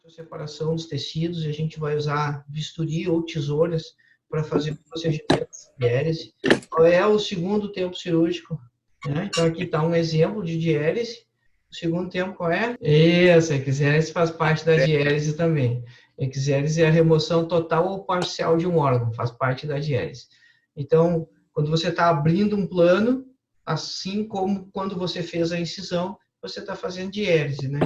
separação dos tecidos e a gente vai usar bisturi ou tesouras para fazer o procedimento de diérese. Qual é o segundo tempo cirúrgico? Né? Então, aqui está um exemplo de diérese. O segundo tempo qual é? Isso, a eczérese faz parte da diérese também. Eczérese é a remoção total ou parcial de um órgão, faz parte da diérese. Então, quando você está abrindo um plano, assim como quando você fez a incisão, você está fazendo diérese, né?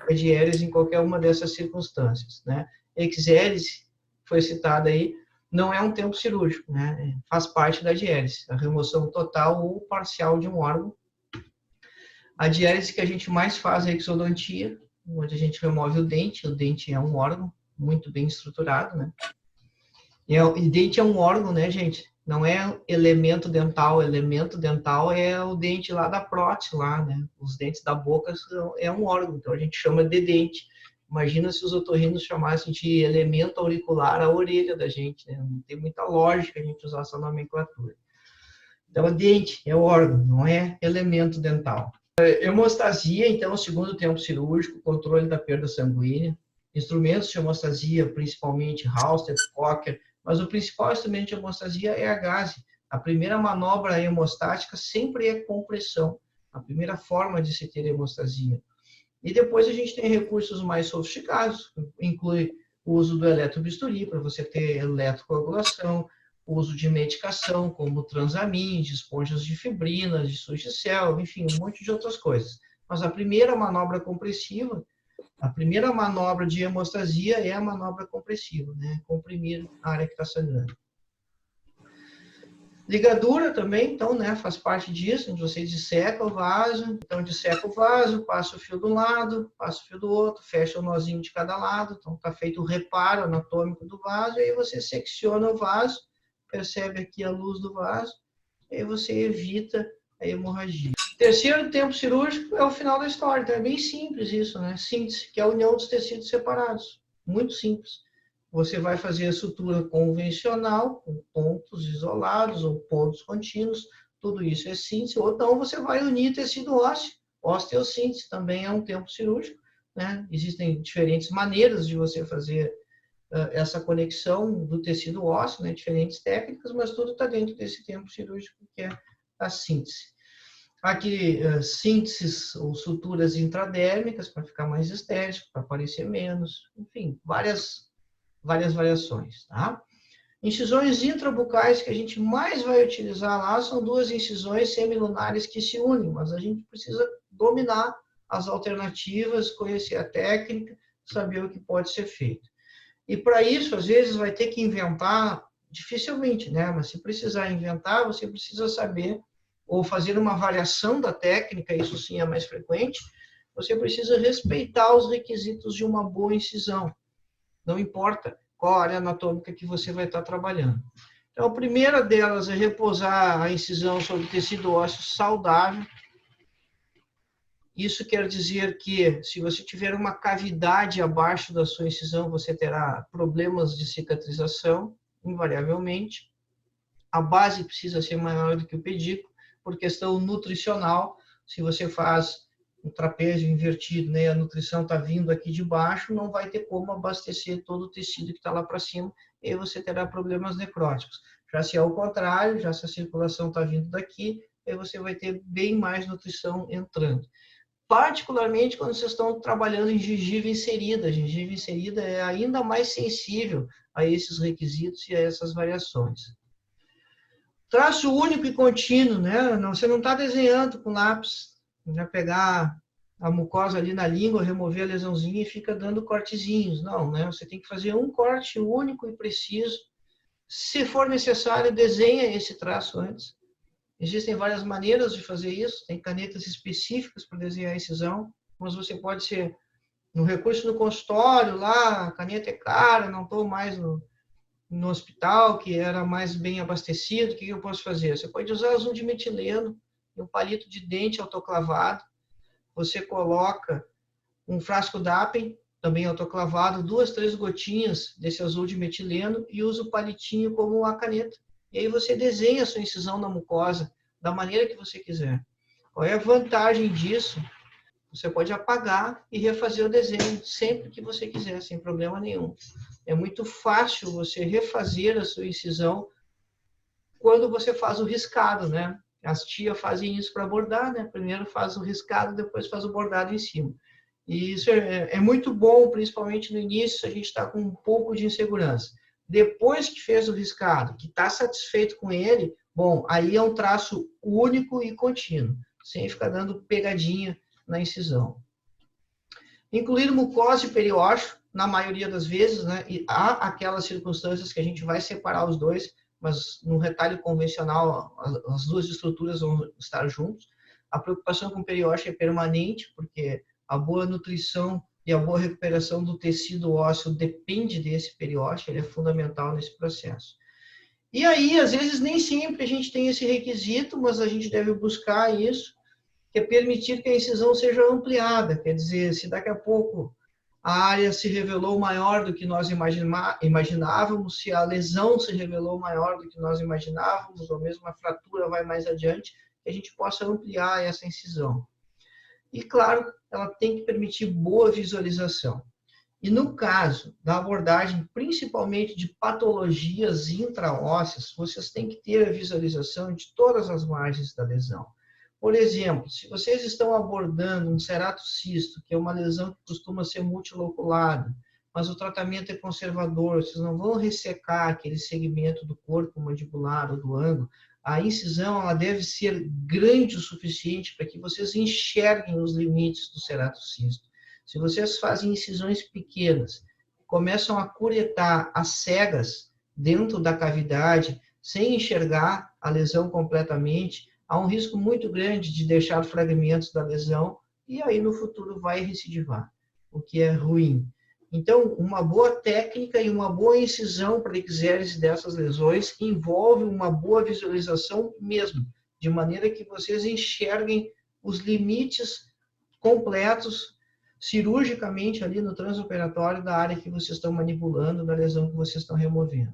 A diérese em qualquer uma dessas circunstâncias, né? Eczérese, foi citada aí, não é um tempo cirúrgico, né? Faz parte da diérese, a remoção total ou parcial de um órgão. A diérese que a gente mais faz é a exodontia, onde a gente remove o dente é um órgão muito bem estruturado, né? E dente é um órgão, né, gente? Não é elemento dental é o dente lá da prótese, lá, né? Os dentes da boca é um órgão, então a gente chama de dente. Imagina se os otorrinos chamassem de elemento auricular a orelha da gente, né? Não tem muita lógica a gente usar essa nomenclatura. Então, dente é órgão, não é elemento dental. Hemostasia, então, segundo tempo cirúrgico, controle da perda sanguínea. Instrumentos de hemostasia, principalmente Halsted, Cocker, mas o principal instrumento de hemostasia é a gase. A primeira manobra hemostática sempre é compressão, a primeira forma de se ter hemostasia. E depois a gente tem recursos mais sofisticados, inclui o uso do eletrobisturi para você ter eletrocoagulação, o uso de medicação como transamin, de esponjas de fibrina, de Sugicel, enfim, um monte de outras coisas. Mas a primeira manobra compressiva, a primeira manobra de hemostasia é a manobra compressiva, né? Comprimir a área que está sangrando. Ligadura também, então, né, faz parte disso, onde você disseca o vaso, então disseca o vaso, passa o fio de um lado, passa o fio do outro, fecha o nozinho de cada lado, então está feito o reparo anatômico do vaso, e aí você secciona o vaso, percebe aqui a luz do vaso, e aí você evita a hemorragia. Terceiro tempo cirúrgico é o final da história, então é bem simples isso, né? Síntese, que é a união dos tecidos separados, muito simples. Você vai fazer a sutura convencional, com pontos isolados ou pontos contínuos, tudo isso é síntese, ou então você vai unir tecido ósseo, osteossíntese também é um tempo cirúrgico, né? Existem diferentes maneiras de você fazer essa conexão do tecido ósseo, né? Diferentes técnicas, mas tudo está dentro desse tempo cirúrgico que é a síntese. Aqui, sínteses ou suturas intradérmicas para ficar mais estético, para aparecer menos, enfim, várias variações, tá? Incisões intrabucais que a gente mais vai utilizar lá são duas incisões semilunares que se unem, mas a gente precisa dominar as alternativas, conhecer a técnica, saber o que pode ser feito. E para isso, às vezes, vai ter que inventar, dificilmente, né? Mas se precisar inventar, você precisa saber, ou fazer uma variação da técnica, isso sim é mais frequente, você precisa respeitar os requisitos de uma boa incisão. Não importa qual área anatômica que você vai estar trabalhando. Então, a primeira delas é repousar a incisão sobre tecido ósseo saudável. Isso quer dizer que, se você tiver uma cavidade abaixo da sua incisão, você terá problemas de cicatrização, invariavelmente. A base precisa ser maior do que o pedículo, por questão nutricional. Se você faz um trapézio invertido, né, a nutrição está vindo aqui de baixo, não vai ter como abastecer todo o tecido que está lá para cima, e aí você terá problemas necróticos. Já se é o contrário, já se a circulação está vindo daqui, aí você vai ter bem mais nutrição entrando. Particularmente quando vocês estão trabalhando em gengiva inserida. A gengiva inserida é ainda mais sensível a esses requisitos e a essas variações. Traço único e contínuo, né? Você não está desenhando com lápis, já pegar a mucosa ali na língua, remover a lesãozinha e fica dando cortezinhos. Não, né? Você tem que fazer um corte único e preciso. Se for necessário, desenha esse traço antes. Existem várias maneiras de fazer isso, tem canetas específicas para desenhar a incisão, mas você pode ser no recurso no consultório, lá, a caneta é cara, não estou mais no hospital, que era mais bem abastecido, o que eu posso fazer? Você pode usar azul de metileno e um palito de dente autoclavado. Você coloca um frasco DAPEN, também autoclavado, 2, 3 gotinhas desse azul de metileno e usa o palitinho como uma caneta. E aí você desenha a sua incisão na mucosa da maneira que você quiser. Qual é a vantagem disso? Você pode apagar e refazer o desenho sempre que você quiser, sem problema nenhum. É muito fácil você refazer a sua incisão quando você faz o riscado, né? As tias fazem isso para bordar, né? Primeiro faz o riscado, depois faz o bordado em cima. E isso é muito bom, principalmente no início, se a gente está com um pouco de insegurança. Depois que fez o riscado, que está satisfeito com ele, bom, aí é um traço único e contínuo, sem ficar dando pegadinha na incisão. Incluir mucosa e periósteo, na maioria das vezes, né? E há aquelas circunstâncias que a gente vai separar os dois, mas no retalho convencional as duas estruturas vão estar juntos. A preocupação com o periósteo é permanente, porque a boa nutrição e a boa recuperação do tecido ósseo depende desse periósteo, ele é fundamental nesse processo. E aí, às vezes, nem sempre a gente tem esse requisito, mas a gente deve buscar isso, que é permitir que a incisão seja ampliada. Quer dizer, se daqui a pouco a área se revelou maior do que nós imaginávamos, se a lesão se revelou maior do que nós imaginávamos, ou mesmo a fratura vai mais adiante, que a gente possa ampliar essa incisão. E, claro, ela tem que permitir boa visualização. E no caso da abordagem, principalmente de patologias intraósseas, vocês têm que ter a visualização de todas as margens da lesão. Por exemplo, se vocês estão abordando um ceratocisto, que é uma lesão que costuma ser multiloculada, mas o tratamento é conservador, vocês não vão ressecar aquele segmento do corpo mandibular ou do ângulo, a incisão ela deve ser grande o suficiente para que vocês enxerguem os limites do ceratocisto. Se vocês fazem incisões pequenas, começam a curetar as cegas dentro da cavidade, sem enxergar a lesão completamente, há um risco muito grande de deixar fragmentos da lesão e aí no futuro vai recidivar, o que é ruim. Então, uma boa técnica e uma boa incisão para exérese dessas lesões envolve uma boa visualização mesmo, de maneira que vocês enxerguem os limites completos cirurgicamente ali no transoperatório da área que vocês estão manipulando, da lesão que vocês estão removendo.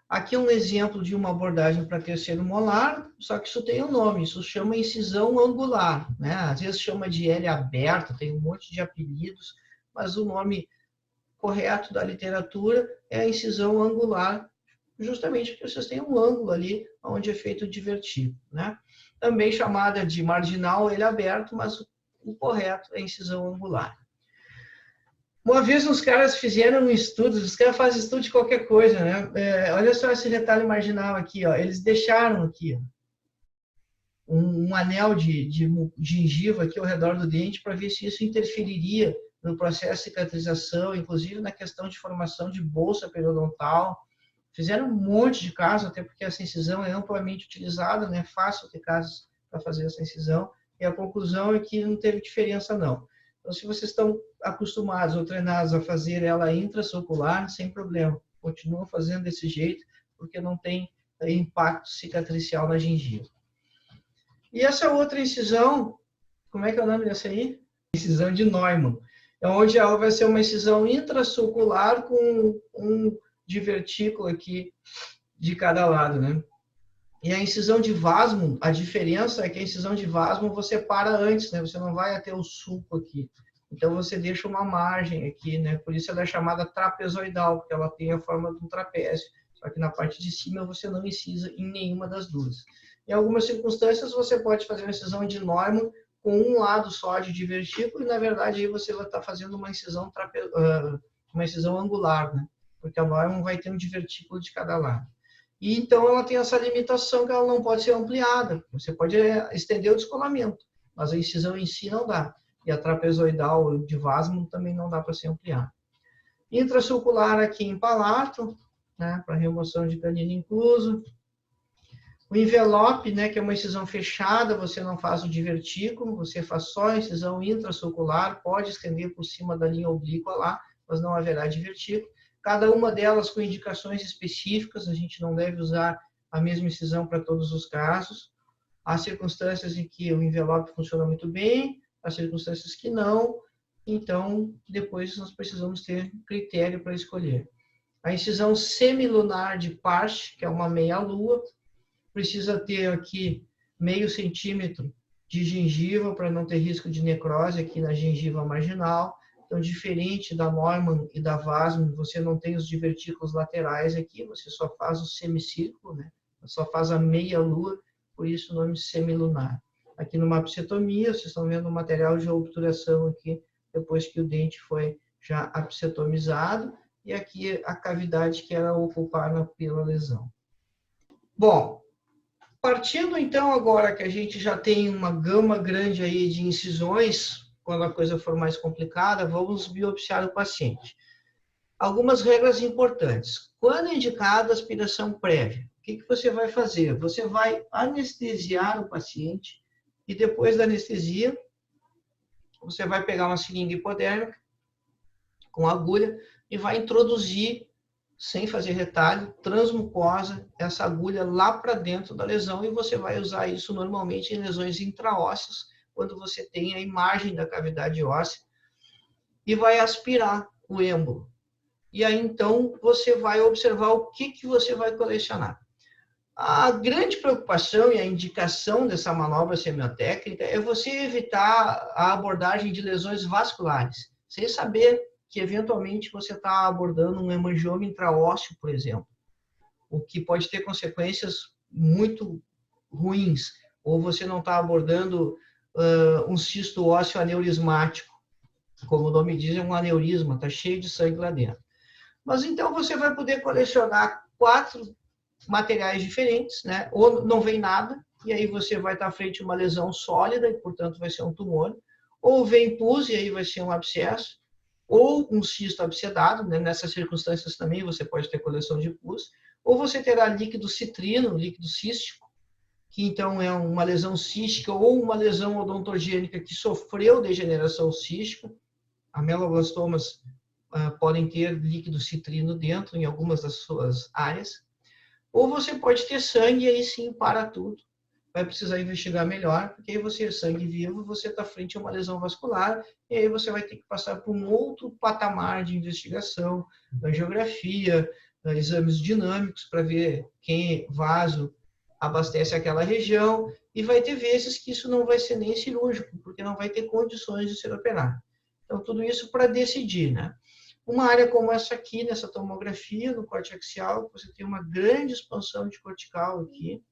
Aqui um exemplo de uma abordagem para terceiro molar, só que isso tem um nome, isso chama incisão angular, né? Às vezes chama de L aberto, tem um monte de apelidos, mas o nome correto da literatura é a incisão angular, justamente porque vocês têm um ângulo ali onde é feito o divertículo, né? Também chamada de marginal L aberto, mas o correto é a incisão angular. Uma vez uns caras fizeram um estudo, os caras fazem estudo de qualquer coisa, né? Olha só esse retalho marginal aqui, ó. Eles deixaram aqui um anel de gengiva aqui ao redor do dente para ver se isso interferiria no processo de cicatrização, inclusive na questão de formação de bolsa periodontal. Fizeram um monte de casos, até porque essa incisão é amplamente utilizada, né? É fácil ter casos para fazer essa incisão, e a conclusão é que não teve diferença, não. Então, se vocês estão acostumados ou treinados a fazer ela intraocular, sem problema. Continuam fazendo desse jeito, porque não tem impacto cicatricial na gengiva. E essa outra incisão, como é que é o nome dessa aí? Incisão de Neumann. É onde ela vai ser uma incisão intraocular com um divertículo aqui de cada lado, né? E a incisão de Wasmund, a diferença é que a incisão de Wasmund você para antes, né? Você não vai até o sulco aqui. Então você deixa uma margem aqui, né? Por isso ela é chamada trapezoidal, porque ela tem a forma de um trapézio. Só que na parte de cima você não incisa em nenhuma das duas. Em algumas circunstâncias você pode fazer uma incisão de Neumann com um lado só de divertículo e na verdade aí você vai estar fazendo uma incisão angular, né? Porque a Neumann vai ter um divertículo de cada lado. E então ela tem essa limitação que ela não pode ser ampliada. Você pode estender o descolamento, mas a incisão em si não dá. E a trapezoidal de Wasmund também não dá para ser ampliada. Intraocular aqui em palato, né, para remoção de canino incluso. O envelope, né, que é uma incisão fechada, você não faz o divertículo, você faz só a incisão intraocular, pode estender por cima da linha oblíqua lá, mas não haverá divertículo. Cada uma delas com indicações específicas, a gente não deve usar a mesma incisão para todos os casos. Há circunstâncias em que o envelope funciona muito bem, há circunstâncias que não, então depois nós precisamos ter critério para escolher. A incisão semilunar de Pasch, que é uma meia-lua, precisa ter aqui meio centímetro de gengiva para não ter risco de necrose aqui na gengiva marginal. Então, diferente da Neumann e da Wassermann, você não tem os divertículos laterais aqui, você só faz o semicírculo, né? Só faz a meia-lua, por isso o nome semilunar. Aqui numa apsetomia, vocês estão vendo o material de obturação aqui, depois que o dente foi já apsetomizado, e aqui a cavidade que era ocupada pela lesão. Bom, partindo então agora que a gente já tem uma gama grande aí de incisões, quando a coisa for mais complicada, vamos biopsiar o paciente. Algumas regras importantes. Quando é indicada aspiração prévia, o que você vai fazer? Você vai anestesiar o paciente e depois da anestesia, você vai pegar uma seringa hipodérmica com agulha e vai introduzir, sem fazer retalho, transmucosa, essa agulha lá para dentro da lesão, e você vai usar isso normalmente em lesões intraósseas, quando você tem a imagem da cavidade óssea, e vai aspirar o êmbolo. E aí, então, você vai observar o que você vai colecionar. A grande preocupação e a indicação dessa manobra semiotécnica é você evitar a abordagem de lesões vasculares, sem saber que, eventualmente, você está abordando um hemangioma intraósseo, por exemplo, o que pode ter consequências muito ruins, ou você não está abordando um cisto ósseo aneurismático, como o nome diz, é um aneurisma, está cheio de sangue lá dentro. Mas então você vai poder colecionar 4 materiais diferentes, né? Ou não vem nada, e aí você vai estar frente a uma lesão sólida, e portanto vai ser um tumor, ou vem pus, e aí vai ser um abscesso, ou um cisto abscedado, né? Nessas circunstâncias também você pode ter coleção de pus, ou você terá líquido citrino, líquido cístico, que então é uma lesão cística ou uma lesão odontogênica que sofreu degeneração cística. Ameloblastomas podem ter líquido citrino dentro em algumas das suas áreas. Ou você pode ter sangue, e aí sim para tudo. Vai precisar investigar melhor, porque aí você, sangue vivo, você está frente a uma lesão vascular, e aí você vai ter que passar por um outro patamar de investigação, angiografia, exames dinâmicos para ver quem vaso abastece aquela região, e vai ter vezes que isso não vai ser nem cirúrgico, porque não vai ter condições de ser operado. Então, tudo isso para decidir, né? Uma área como essa aqui, nessa tomografia, no corte axial, você tem uma grande expansão de cortical aqui,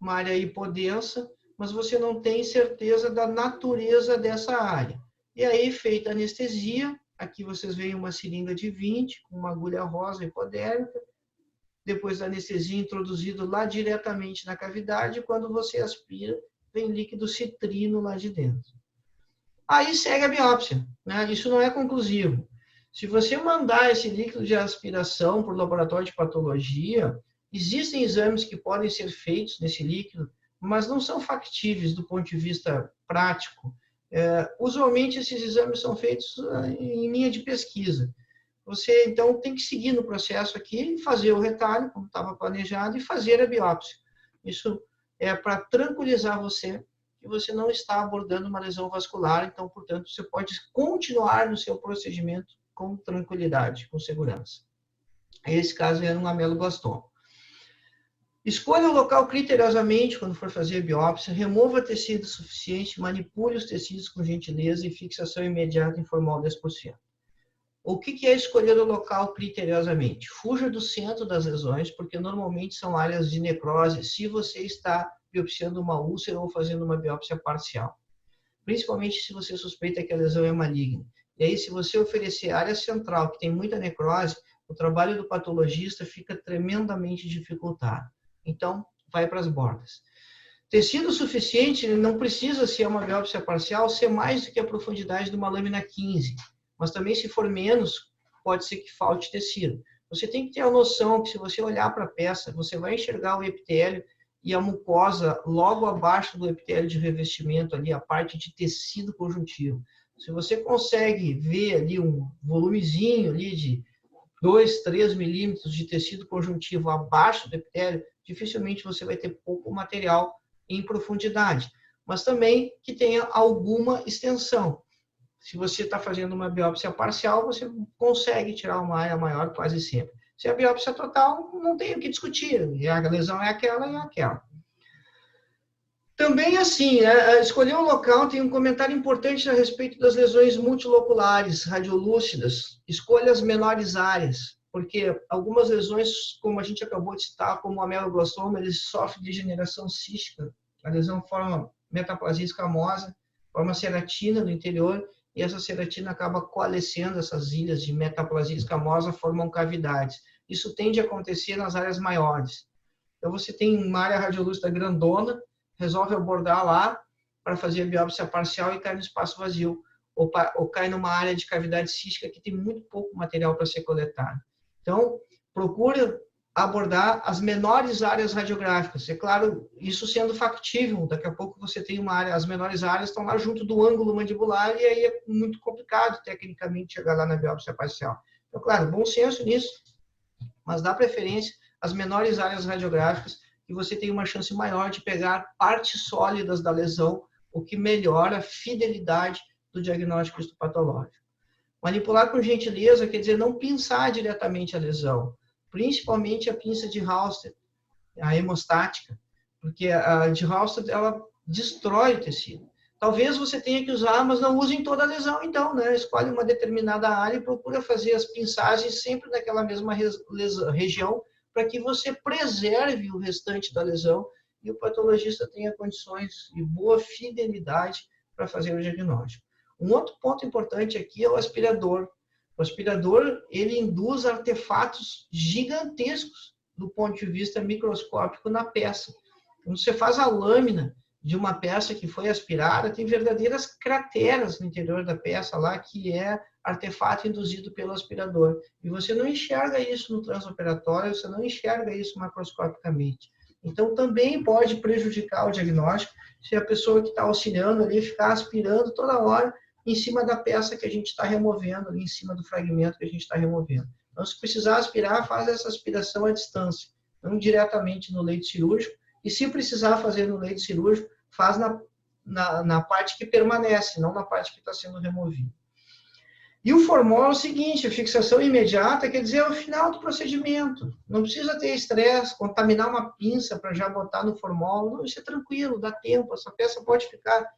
uma área hipodensa, mas você não tem certeza da natureza dessa área. E aí, feita a anestesia, aqui vocês veem uma seringa de 20, com uma agulha rosa hipodérmica, depois da anestesia introduzido lá diretamente na cavidade, quando você aspira, vem líquido citrino lá de dentro. Aí segue a biópsia, né? Isso não é conclusivo. Se você mandar esse líquido de aspiração para o laboratório de patologia, existem exames que podem ser feitos nesse líquido, mas não são factíveis do ponto de vista prático. Usualmente, esses exames são feitos em linha de pesquisa. Você, então, tem que seguir no processo aqui, fazer o retalho, como estava planejado, e fazer a biópsia. Isso é para tranquilizar você que você não está abordando uma lesão vascular, então, portanto, você pode continuar no seu procedimento com tranquilidade, com segurança. Esse caso era um ameloblastoma. Escolha o local criteriosamente quando for fazer a biópsia, remova tecido suficiente, manipule os tecidos com gentileza e fixação imediata em formal 10%. O que é escolher o local criteriosamente? Fuja do centro das lesões, porque normalmente são áreas de necrose, se você está biopsiando uma úlcera ou fazendo uma biópsia parcial. Principalmente se você suspeita que a lesão é maligna. E aí, se você oferecer área central, que tem muita necrose, o trabalho do patologista fica tremendamente dificultado. Então, vai para as bordas. Tecido suficiente não precisa, se é uma biópsia parcial, ser mais do que a profundidade de uma lâmina 15. Mas também, se for menos, pode ser que falte tecido. Você tem que ter a noção que, se você olhar para a peça, você vai enxergar o epitélio e a mucosa logo abaixo do epitélio de revestimento, ali, a parte de tecido conjuntivo. Se você consegue ver ali um volumezinho ali de 2, 3 milímetros de tecido conjuntivo abaixo do epitélio, dificilmente você vai ter pouco material em profundidade, mas também que tenha alguma extensão. Se você está fazendo uma biópsia parcial, você consegue tirar uma área maior quase sempre. Se a biópsia total, não tem o que discutir. A lesão é aquela e é aquela. Também assim, né, escolher um local tem um comentário importante a respeito das lesões multiloculares, radiolúcidas. Escolha as menores áreas, porque algumas lesões, como a gente acabou de citar, como o ameloblastoma, eles sofrem de degeneração cística. A lesão forma metaplasia escamosa, forma ceratina no interior, e essa ceratina acaba coalescendo essas ilhas de metaplasia escamosa, formam cavidades. Isso tende a acontecer nas áreas maiores. Então, você tem uma área radiolúcida grandona, resolve abordar lá para fazer a biópsia parcial e cai no espaço vazio, ou cai numa área de cavidade cística que tem muito pouco material para ser coletado. Então, procure abordar as menores áreas radiográficas. É claro, isso sendo factível, daqui a pouco você tem uma área, as menores áreas estão lá junto do ângulo mandibular e aí é muito complicado tecnicamente chegar lá na biópsia parcial. Então, claro, bom senso nisso, mas dá preferência às menores áreas radiográficas e você tem uma chance maior de pegar partes sólidas da lesão, o que melhora a fidelidade do diagnóstico histopatológico. Manipular com gentileza quer dizer não pinçar diretamente a lesão, principalmente a pinça de Halsted, a hemostática, porque a de Halsted ela destrói o tecido. Talvez você tenha que usar, mas não use em toda a lesão, então, né? Escolhe uma determinada área e procura fazer as pinçagens sempre naquela mesma região, para que você preserve o restante da lesão e o patologista tenha condições e boa fidelidade para fazer o diagnóstico. Um outro ponto importante aqui é o aspirador. O aspirador, ele induz artefatos gigantescos do ponto de vista microscópico na peça. Quando você faz a lâmina de uma peça que foi aspirada, tem verdadeiras crateras no interior da peça lá, que é artefato induzido pelo aspirador. E você não enxerga isso no transoperatório, você não enxerga isso macroscopicamente. Então, também pode prejudicar o diagnóstico se a pessoa que está auxiliando ali ficar aspirando toda hora em cima da peça que a gente está removendo, ali em cima do fragmento que a gente está removendo. Então, se precisar aspirar, faz essa aspiração à distância, não diretamente no leito cirúrgico, e se precisar fazer no leito cirúrgico, faz na parte que permanece, não na parte que está sendo removida. E o formol é o seguinte, a fixação imediata quer dizer é o final do procedimento. Não precisa ter estresse, contaminar uma pinça para já botar no formol. Não, isso é tranquilo, dá tempo. Essa peça pode ficar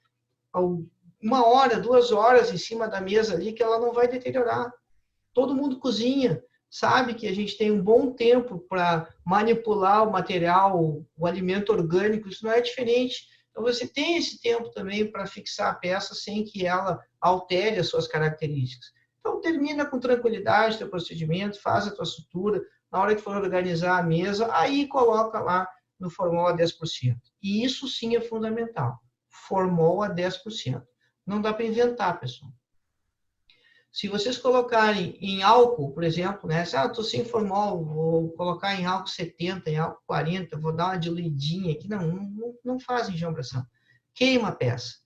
1 hora, 2 horas em cima da mesa ali que ela não vai deteriorar. Todo mundo cozinha, sabe que a gente tem um bom tempo para manipular o material, o alimento orgânico, isso não é diferente. Então, você tem esse tempo também para fixar a peça sem que ela altere as suas características. Então, termina com tranquilidade o teu procedimento, faz a tua sutura, na hora que for organizar a mesa, aí coloca lá no formol a 10%. E isso sim é fundamental, formol a 10%. Não dá para inventar, pessoal. Se vocês colocarem em álcool, por exemplo, né? Estou sem formol, vou colocar em álcool 70, em álcool 40, vou dar uma diluidinha aqui. Não faz enjambração. Queima a peça.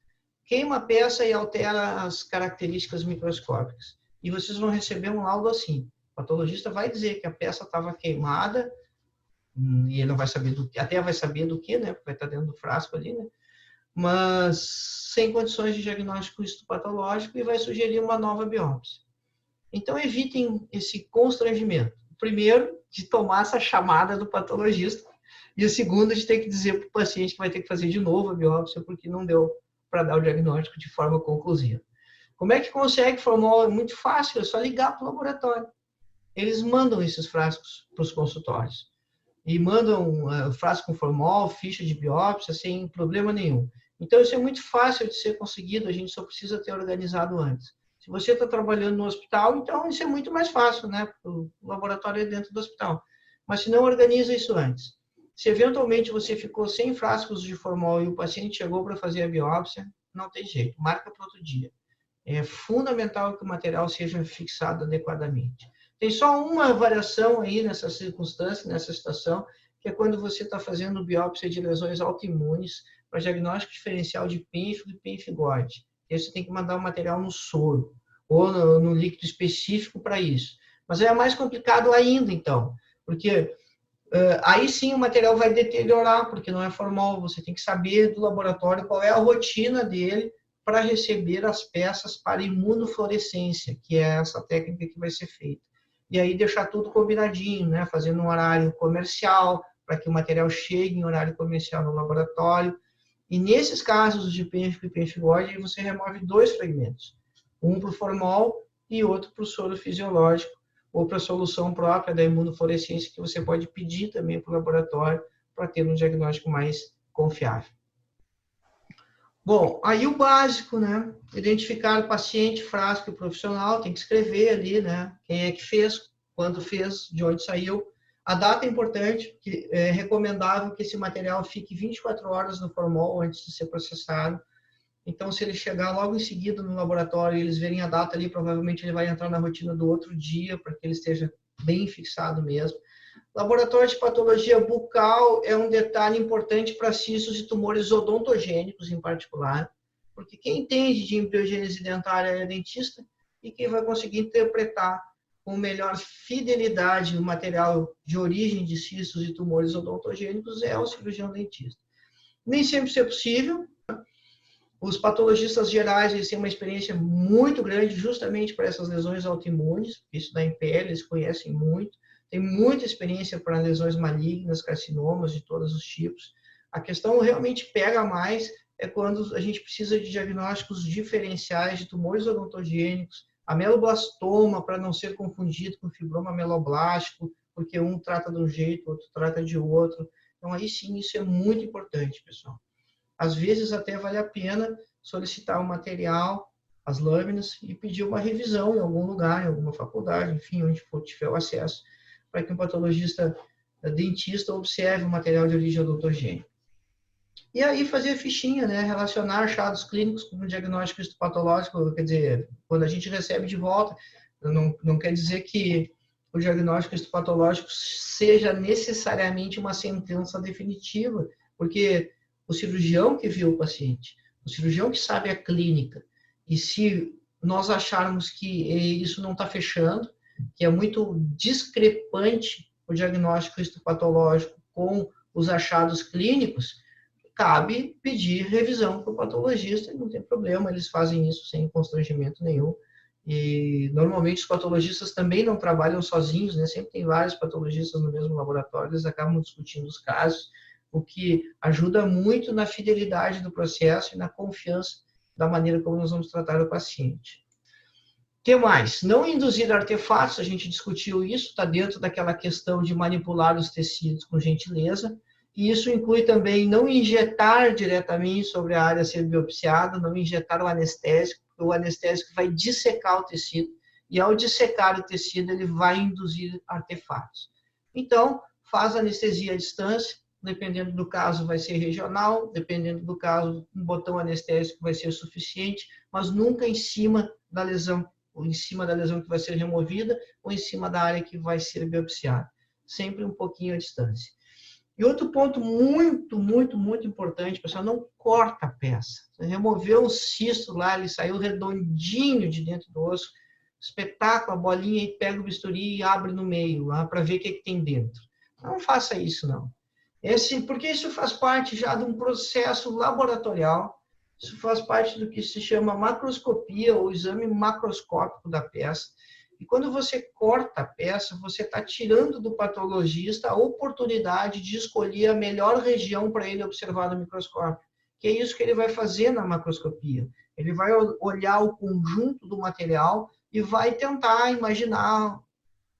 Queima a peça e altera as características microscópicas. E vocês vão receber um laudo assim. O patologista vai dizer que a peça estava queimada, e ele não vai saber do que, até vai saber do que, né? Porque vai estar dentro do frasco ali, né? Mas sem condições de diagnóstico histopatológico e vai sugerir uma nova biópsia. Então, evitem esse constrangimento. O primeiro, de tomar essa chamada do patologista, e o segundo, de ter que dizer para o paciente que vai ter que fazer de novo a biópsia, porque não deu para dar o diagnóstico de forma conclusiva. Como é que consegue formol? É muito fácil, é só ligar para o laboratório. Eles mandam esses frascos para os consultórios. E mandam frasco com formol, ficha de biópsia, sem problema nenhum. Então, isso é muito fácil de ser conseguido, a gente só precisa ter organizado antes. Se você está trabalhando no hospital, então isso é muito mais fácil, né? O laboratório é dentro do hospital. Mas se não, organiza isso antes. Se eventualmente você ficou sem frascos de formol e o paciente chegou para fazer a biópsia, não tem jeito, marca para outro dia. É fundamental que o material seja fixado adequadamente. Tem só uma variação aí nessa circunstância, nessa situação, que é quando você está fazendo biópsia de lesões autoimunes para diagnóstico diferencial de pênfilo e pemphigoide. Aí você tem que mandar o material no soro ou no líquido específico para isso. Mas é mais complicado ainda, então, porque aí sim o material vai deteriorar, porque não é formol, você tem que saber do laboratório qual é a rotina dele para receber as peças para imunofluorescência, que é essa técnica que vai ser feita. E aí deixar tudo combinadinho, né? Fazendo um horário comercial, para que o material chegue em horário comercial no laboratório. E nesses casos de pênfigo e pempigose, você remove 2 fragmentos. Um para o formol e outro para o soro fisiológico, ou para a solução própria da imunofluorescência, que você pode pedir também para o laboratório para ter um diagnóstico mais confiável. Bom, aí o básico, né? Identificar o paciente, frasco e profissional, tem que escrever ali, né? Quem é que fez, quando fez, de onde saiu. A data é importante, que é recomendável que esse material fique 24 horas no formol antes de ser processado. Então, se ele chegar logo em seguida no laboratório e eles verem a data ali, provavelmente ele vai entrar na rotina do outro dia, para que ele esteja bem fixado mesmo. Laboratório de patologia bucal é um detalhe importante para cistos e tumores odontogênicos em particular, porque quem entende de embriogênese dentária é dentista e quem vai conseguir interpretar com melhor fidelidade o material de origem de cistos e tumores odontogênicos é o cirurgião dentista. Nem sempre isso é possível. Os patologistas gerais eles têm uma experiência muito grande justamente para essas lesões autoimunes, isso da pele, eles conhecem muito. Tem muita experiência para lesões malignas, carcinomas de todos os tipos. A questão realmente pega mais é quando a gente precisa de diagnósticos diferenciais de tumores odontogênicos, ameloblastoma, para não ser confundido com fibroma ameloblástico, porque um trata de um jeito, outro trata de outro. Então, aí sim, isso é muito importante, pessoal. Às vezes, até vale a pena solicitar o material, as lâminas, e pedir uma revisão em algum lugar, em alguma faculdade, enfim, onde for tiver o acesso, para que um patologista dentista observe o material de origem odontogênica. E aí fazer fichinha, né? Relacionar achados clínicos com o diagnóstico histopatológico, quer dizer, quando a gente recebe de volta, não quer dizer que o diagnóstico histopatológico seja necessariamente uma sentença definitiva, porque o cirurgião que viu o paciente, o cirurgião que sabe a clínica, e se nós acharmos que isso não está fechando, que é muito discrepante o diagnóstico histopatológico com os achados clínicos, cabe pedir revisão para o patologista, não tem problema, eles fazem isso sem constrangimento nenhum. E normalmente os patologistas também não trabalham sozinhos, né? Sempre tem vários patologistas no mesmo laboratório, eles acabam discutindo os casos, o que ajuda muito na fidelidade do processo e na confiança da maneira como nós vamos tratar o paciente. O que mais? Não induzir artefatos, a gente discutiu isso, está dentro daquela questão de manipular os tecidos com gentileza, e isso inclui também não injetar diretamente sobre a área a ser biopsiada, não injetar o anestésico, porque o anestésico vai dissecar o tecido, e ao dissecar o tecido, ele vai induzir artefatos. Então, faz anestesia à distância, dependendo do caso vai ser regional, dependendo do caso, um botão anestésico vai ser suficiente, mas nunca em cima da lesão, ou em cima da lesão que vai ser removida, ou em cima da área que vai ser biopsiada. Sempre um pouquinho à distância. E outro ponto muito, muito, muito importante, pessoal, não corta a peça. Você removeu o cisto lá, ele saiu redondinho de dentro do osso, espetáculo, a bolinha, e pega o bisturi e abre no meio, lá para ver o que tem dentro. Não faça isso, não. Porque isso faz parte já de um processo laboratorial, isso faz parte do que se chama macroscopia, ou exame macroscópico da peça. E quando você corta a peça, você está tirando do patologista a oportunidade de escolher a melhor região para ele observar no microscópio, que é isso que ele vai fazer na macroscopia. Ele vai olhar o conjunto do material e vai tentar imaginar,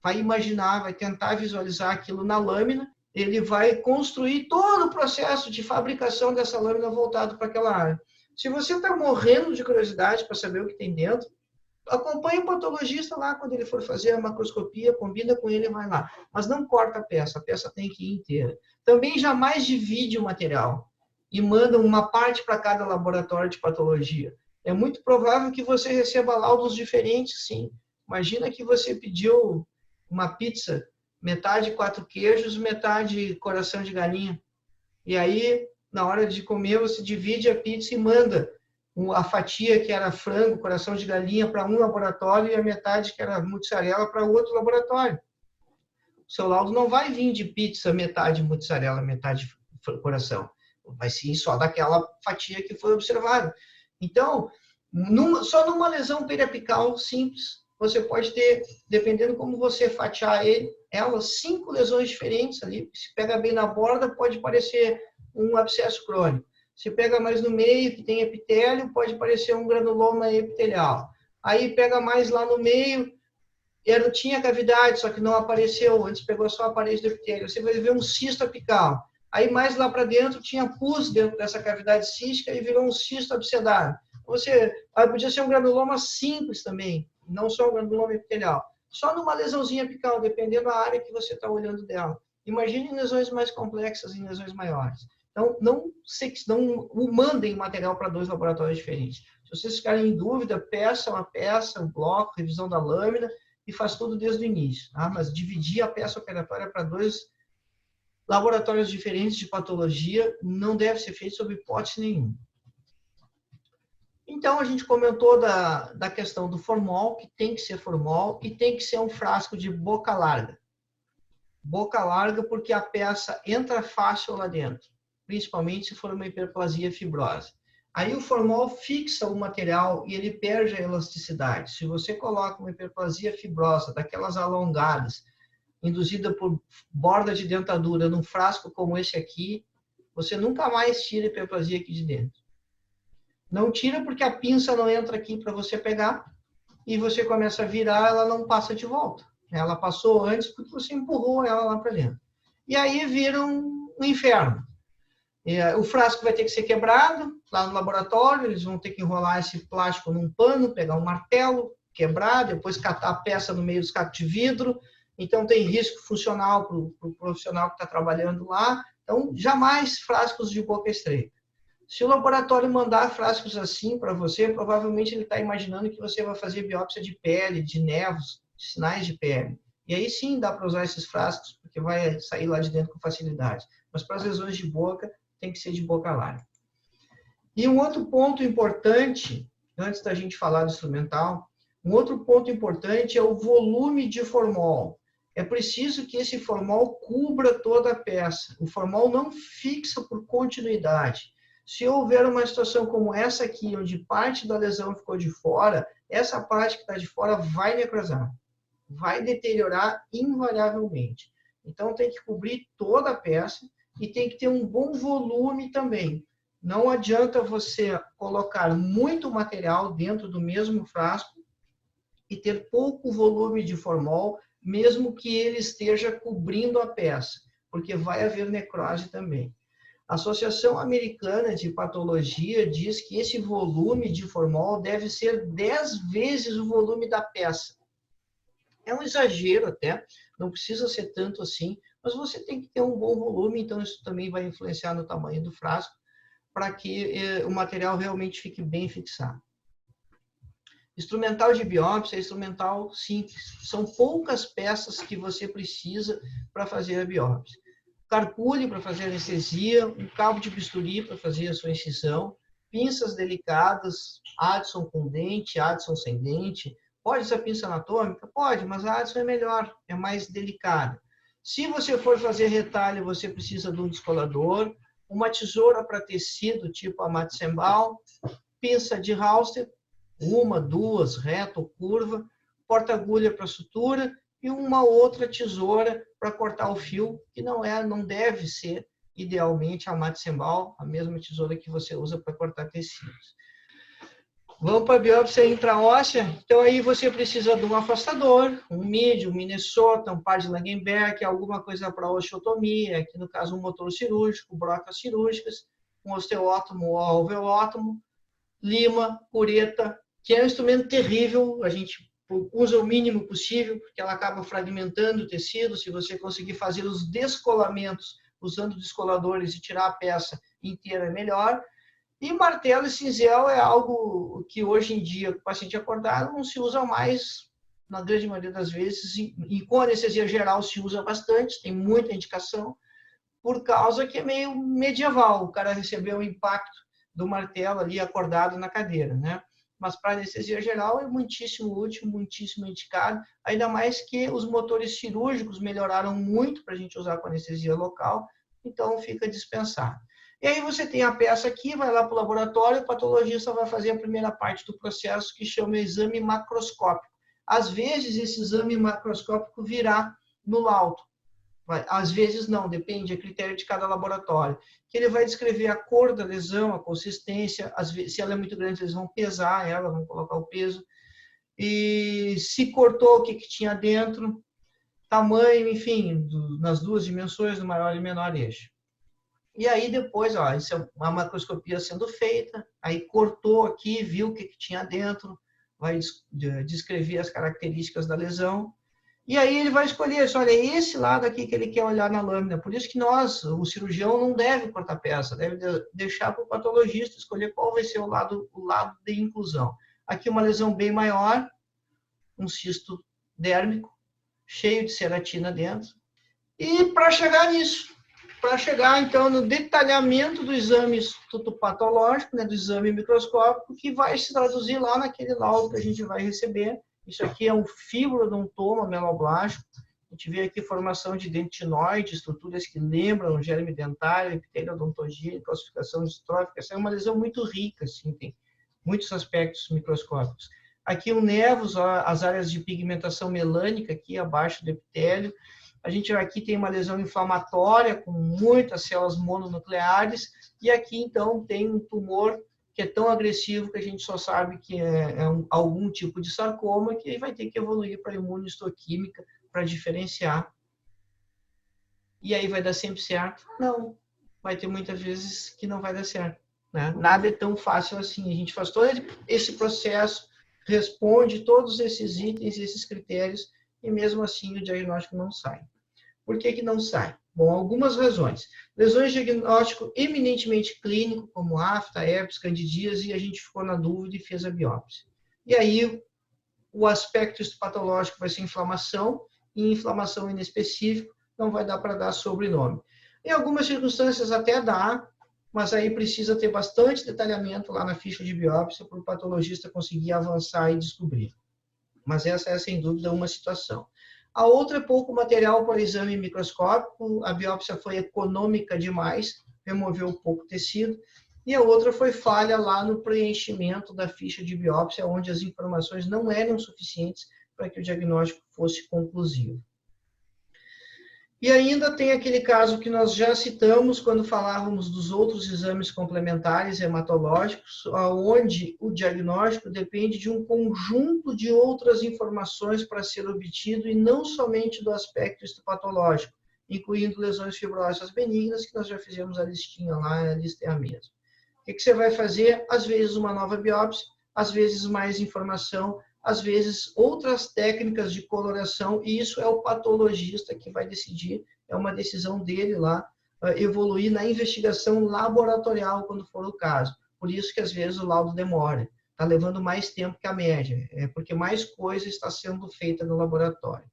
vai tentar visualizar aquilo na lâmina, ele vai construir todo o processo de fabricação dessa lâmina voltado para aquela área. Se você está morrendo de curiosidade para saber o que tem dentro, acompanhe o patologista lá quando ele for fazer a macroscopia, combina com ele e vai lá. Mas não corta a peça tem que ir inteira. Também jamais divide o material e manda uma parte para cada laboratório de patologia. É muito provável que você receba laudos diferentes, sim. Imagina que você pediu uma pizza, metade 4 queijos, metade coração de galinha. E aí, na hora de comer, você divide a pizza e manda a fatia que era frango, coração de galinha para um laboratório e a metade que era mussarela para o outro laboratório. O seu laudo não vai vir de pizza, metade mussarela, metade coração. Vai ser só daquela fatia que foi observada. Então, só numa lesão periapical simples, você pode ter, dependendo como você fatiar ela, 5 lesões diferentes ali. Se pega bem na borda, pode parecer um abscesso crônico. Se pega mais no meio, que tem epitélio, pode parecer um granuloma epitelial. Aí pega mais lá no meio, tinha cavidade, só que não apareceu, antes pegou só a parede do epitélio. Você vai ver um cisto apical. Aí mais lá para dentro tinha pus dentro dessa cavidade cística e virou um cisto abscedado. Aí podia ser um granuloma simples também, não só um granuloma epitelial. Só numa lesãozinha apical, dependendo da área que você está olhando dela. Imagine lesões mais complexas e lesões maiores. Então, não mandem material para 2 laboratórios diferentes. Se vocês ficarem em dúvida, peça uma peça, um bloco, revisão da lâmina, e faz tudo desde o início. Tá? Mas dividir a peça operatória para 2 laboratórios diferentes de patologia não deve ser feito sob hipótese nenhuma. Então, a gente comentou da questão do formol, que tem que ser formol e tem que ser um frasco de boca larga. Boca larga porque a peça entra fácil lá dentro, principalmente se for uma hiperplasia fibrosa. Aí o formol fixa o material e ele perde a elasticidade. Se você coloca uma hiperplasia fibrosa, daquelas alongadas, induzida por borda de dentadura, num frasco como esse aqui, você nunca mais tira a hiperplasia aqui de dentro. Não tira porque a pinça não entra aqui para você pegar e você começa a virar, ela não passa de volta. Ela passou antes porque você empurrou ela lá para dentro. E aí vira um inferno. O frasco vai ter que ser quebrado lá no laboratório, eles vão ter que enrolar esse plástico num pano, pegar um martelo, quebrar, depois catar a peça no meio dos cacos de vidro. Então tem risco funcional para o profissional que está trabalhando lá. Então, jamais frascos de boca estreita. Se o laboratório mandar frascos assim para você, provavelmente ele está imaginando que você vai fazer biópsia de pele, de nervos, de sinais de pele. E aí sim dá para usar esses frascos, porque vai sair lá de dentro com facilidade. Mas para as lesões de boca, tem que ser de boca larga. E um outro ponto importante, antes da gente falar do instrumental, um outro ponto importante é o volume de formol. É preciso que esse formol cubra toda a peça. O formol não fixa por continuidade. Se houver uma situação como essa aqui, onde parte da lesão ficou de fora, essa parte que está de fora vai necrosar, vai deteriorar invariavelmente. Então, tem que cobrir toda a peça e tem que ter um bom volume também. Não adianta você colocar muito material dentro do mesmo frasco e ter pouco volume de formol, mesmo que ele esteja cobrindo a peça, porque vai haver necrose também. A Associação Americana de Patologia diz que esse volume de formol deve ser 10 vezes o volume da peça. É um exagero até, não precisa ser tanto assim, mas você tem que ter um bom volume, então isso também vai influenciar no tamanho do frasco, para que o material realmente fique bem fixado. Instrumental de biópsia é instrumental simples, são poucas peças que você precisa para fazer a biópsia. Carpule para fazer anestesia, um cabo de bisturi para fazer a sua incisão, pinças delicadas, Addison com dente, Addison sem dente. Pode ser pinça anatômica? Pode, mas a Addison é melhor, é mais delicada. Se você for fazer retalho, você precisa de um descolador, uma tesoura para tecido, tipo a Matzenbaum, pinça de Halster, uma, duas, reta ou curva, porta-agulha para sutura e uma outra tesoura para cortar o fio, que não deve ser, idealmente, a Matzenbaum, a mesma tesoura que você usa para cortar tecidos. Vamos para a biópsia intraóssea. Então, aí você precisa de um afastador, um MID, um Minnesota, um par de Langenberg, alguma coisa para osteotomia, aqui no caso um motor cirúrgico, brocas cirúrgicas, um osteótomo ou alveótomo, lima, cureta, que é um instrumento terrível, a gente usa o mínimo possível, porque ela acaba fragmentando o tecido. Se você conseguir fazer os descolamentos usando descoladores e tirar a peça inteira, é melhor. E martelo e cinzel é algo que hoje em dia, o paciente acordado, não se usa mais, na grande maioria das vezes, e com anestesia geral se usa bastante, tem muita indicação, por causa que é meio medieval, o cara recebeu o impacto do martelo ali acordado na cadeira, né? Mas para anestesia geral é muitíssimo útil, muitíssimo indicado, ainda mais que os motores cirúrgicos melhoraram muito para a gente usar com anestesia local, então fica dispensado. E aí você tem a peça aqui, vai lá para o laboratório, o patologista vai fazer a primeira parte do processo, que chama exame macroscópico. Às vezes, esse exame macroscópico virá no laudo. Às vezes não, depende, é critério de cada laboratório. Que ele vai descrever a cor da lesão, a consistência, às vezes, se ela é muito grande, eles vão pesar ela, vão colocar o peso. E se cortou, o que tinha dentro, tamanho, enfim, nas duas dimensões, do maior e menor eixo. E aí depois, ó, isso é uma macroscopia sendo feita, aí cortou aqui, viu o que tinha dentro, vai descrever as características da lesão, e aí ele vai escolher, olha, esse lado aqui que ele quer olhar na lâmina. Por isso que nós, o cirurgião, não deve cortar peça, deve deixar para o patologista escolher qual vai ser o lado de inclusão. Aqui uma lesão bem maior, um cisto dérmico, cheio de ceratina dentro. E para chegar nisso, para chegar então no detalhamento do exame histopatológico, né, do exame microscópico, que vai se traduzir lá naquele laudo que a gente vai receber. Isso aqui é um fibrodontoma meloblástico. A gente vê aqui formação de dentinoide, estruturas que lembram germe dentário, epitélio odontogênico, calcificação distrófica. Essa é uma lesão muito rica, assim, tem muitos aspectos microscópicos. Aqui o nevus, as áreas de pigmentação melânica aqui abaixo do epitélio. A gente aqui tem uma lesão inflamatória com muitas células mononucleares e aqui então tem um tumor que é tão agressivo que a gente só sabe que é algum tipo de sarcoma que vai ter que evoluir para imunistoquímica para diferenciar. E aí vai dar sempre certo? Não. Vai ter muitas vezes que não vai dar certo, né? Nada é tão fácil assim. A gente faz todo esse processo, responde todos esses itens, esses critérios, e mesmo assim o diagnóstico não sai. Por que não sai? Bom, algumas razões. Lesões de diagnóstico eminentemente clínico, como afta, herpes, candidíase, e a gente ficou na dúvida e fez a biópsia. E aí, o aspecto histopatológico vai ser inflamação, e inflamação inespecífica, não vai dar para dar sobrenome. Em algumas circunstâncias até dá, mas aí precisa ter bastante detalhamento lá na ficha de biópsia para o patologista conseguir avançar e descobrir. Mas essa é, sem dúvida, uma situação. A outra é pouco material para exame microscópico, a biópsia foi econômica demais, removeu pouco tecido, e a outra foi falha lá no preenchimento da ficha de biópsia, onde as informações não eram suficientes para que o diagnóstico fosse conclusivo. E ainda tem aquele caso que nós já citamos quando falávamos dos outros exames complementares hematológicos, onde o diagnóstico depende de um conjunto de outras informações para ser obtido e não somente do aspecto histopatológico, incluindo lesões fibrosas benignas, que nós já fizemos a listinha lá, a lista é a mesma. O que você vai fazer? Às vezes uma nova biópsia, às vezes mais informação, às vezes outras técnicas de coloração, e isso é o patologista que vai decidir, é uma decisão dele lá, evoluir na investigação laboratorial quando for o caso. Por isso que às vezes o laudo demora, está levando mais tempo que a média, porque mais coisa está sendo feita no laboratório.